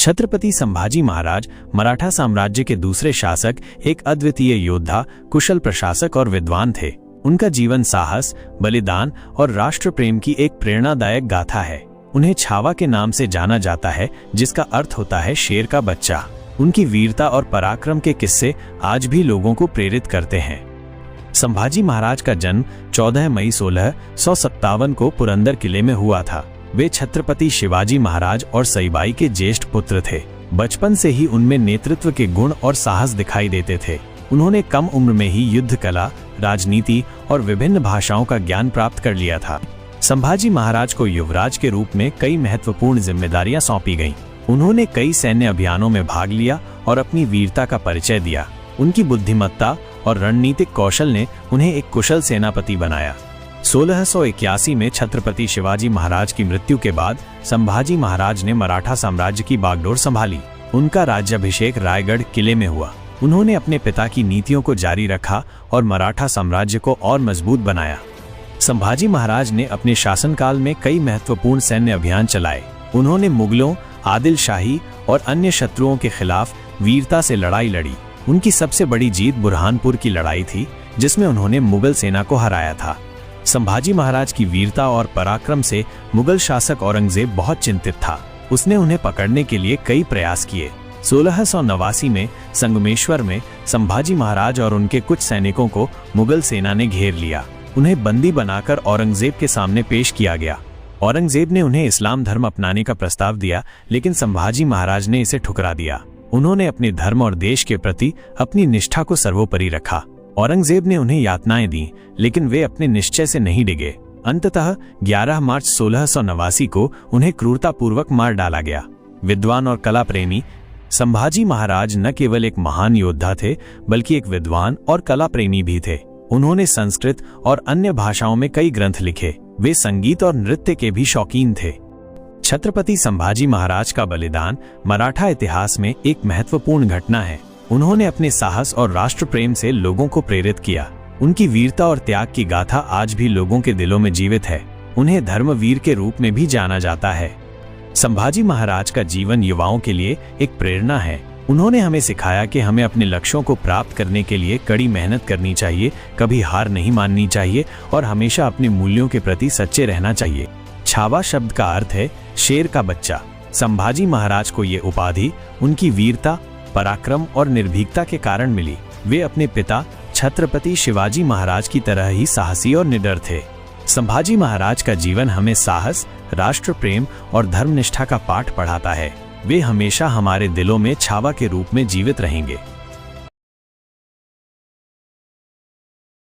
छत्रपति संभाजी महाराज मराठा साम्राज्य के दूसरे शासक, एक अद्वितीय योद्धा, कुशल प्रशासक और विद्वान थे। उनका जीवन साहस, बलिदान और राष्ट्र प्रेम की एक प्रेरणादायक गाथा है। उन्हें छावा के नाम से जाना जाता है, जिसका अर्थ होता है शेर का बच्चा। उनकी वीरता और पराक्रम के किस्से आज भी लोगों को प्रेरित करते हैं। संभाजी महाराज का जन्म 14 मई 1657 को पुरंदर किले में हुआ था। वे छत्रपति शिवाजी महाराज और सईबाई के ज्येष्ठ पुत्र थे। बचपन से ही उनमें नेतृत्व के गुण और साहस दिखाई देते थे। उन्होंने कम उम्र में ही युद्ध कला, राजनीति और विभिन्न भाषाओं का ज्ञान प्राप्त कर लिया था। संभाजी महाराज को युवराज के रूप में कई महत्वपूर्ण जिम्मेदारियां सौंपी गईं। उन्होंने कई सैन्य अभियानों में भाग लिया और अपनी वीरता का परिचय दिया। उनकी बुद्धिमत्ता और रणनीतिक कौशल ने उन्हें एक कुशल सेनापति बनाया। 1681 में छत्रपति शिवाजी महाराज की मृत्यु के बाद संभाजी महाराज ने मराठा साम्राज्य की बागडोर संभाली। उनका राज्याभिषेक रायगढ़ किले में हुआ। उन्होंने अपने पिता की नीतियों को जारी रखा और मराठा साम्राज्य को और मजबूत बनाया। संभाजी महाराज ने अपने शासनकाल में कई महत्वपूर्ण सैन्य अभियान चलाए। उन्होंने मुगलों, आदिल शाही और अन्य शत्रुओं के खिलाफ वीरता से लड़ाई लड़ी। उनकी सबसे बड़ी जीत बुरहानपुर की लड़ाई थी, जिसमें उन्होंने मुगल सेना को हराया था। संभाजी महाराज की वीरता और पराक्रम से मुगल शासक औरंगजेब बहुत चिंतित था। उसने उन्हें पकड़ने के लिए कई प्रयास किए। 1689 में संगमेश्वर में संभाजी महाराज और उनके कुछ सैनिकों को मुगल सेना ने घेर लिया। उन्हें बंदी बनाकर औरंगजेब के सामने पेश किया गया। औरंगजेब ने उन्हें इस्लाम धर्म अपनाने का प्रस्ताव दिया, लेकिन संभाजी महाराज ने इसे ठुकरा दिया। उन्होंने अपने धर्म और देश के प्रति अपनी निष्ठा को सर्वोपरि रखा। औरंगजेब ने उन्हें यातनाएं दी, लेकिन वे अपने निश्चय से नहीं डिगे। अंततः 11 मार्च 1689 को उन्हें क्रूरतापूर्वक मार डाला गया। विद्वान और कला प्रेमी संभाजी महाराज न केवल एक महान योद्धा थे, बल्कि एक विद्वान और कला प्रेमी भी थे। उन्होंने संस्कृत और अन्य भाषाओं में कई ग्रंथ लिखे। वे संगीत और नृत्य के भी शौकीन थे। छत्रपति संभाजी महाराज का बलिदान मराठा इतिहास में एक महत्वपूर्ण घटना है। उन्होंने अपने साहस और राष्ट्र प्रेम से लोगों को प्रेरित किया। उनकी वीरता और त्याग की गाथा आज भी लोगों के दिलों में जीवित है। उन्हें धर्मवीर के रूप में भी जाना जाता है। संभाजी महाराज का जीवन युवाओं के लिए एक प्रेरणा है। उन्होंने हमें सिखाया कि हमें अपने लक्ष्यों को प्राप्त करने के लिए कड़ी मेहनत करनी चाहिए, कभी हार नहीं माननी चाहिए और हमेशा अपने मूल्यों के प्रति सच्चे रहना चाहिए। छावा शब्द का अर्थ है शेर का बच्चा। संभाजी महाराज को ये उपाधि उनकी वीरता, पराक्रम और निर्भीकता के कारण मिली। वे अपने पिता छत्रपति शिवाजी महाराज की तरह ही साहसी और निडर थे। संभाजी महाराज का जीवन हमें साहस, राष्ट्र प्रेम और धर्मनिष्ठा का पाठ पढ़ाता है। वे हमेशा हमारे दिलों में छावा के रूप में जीवित रहेंगे।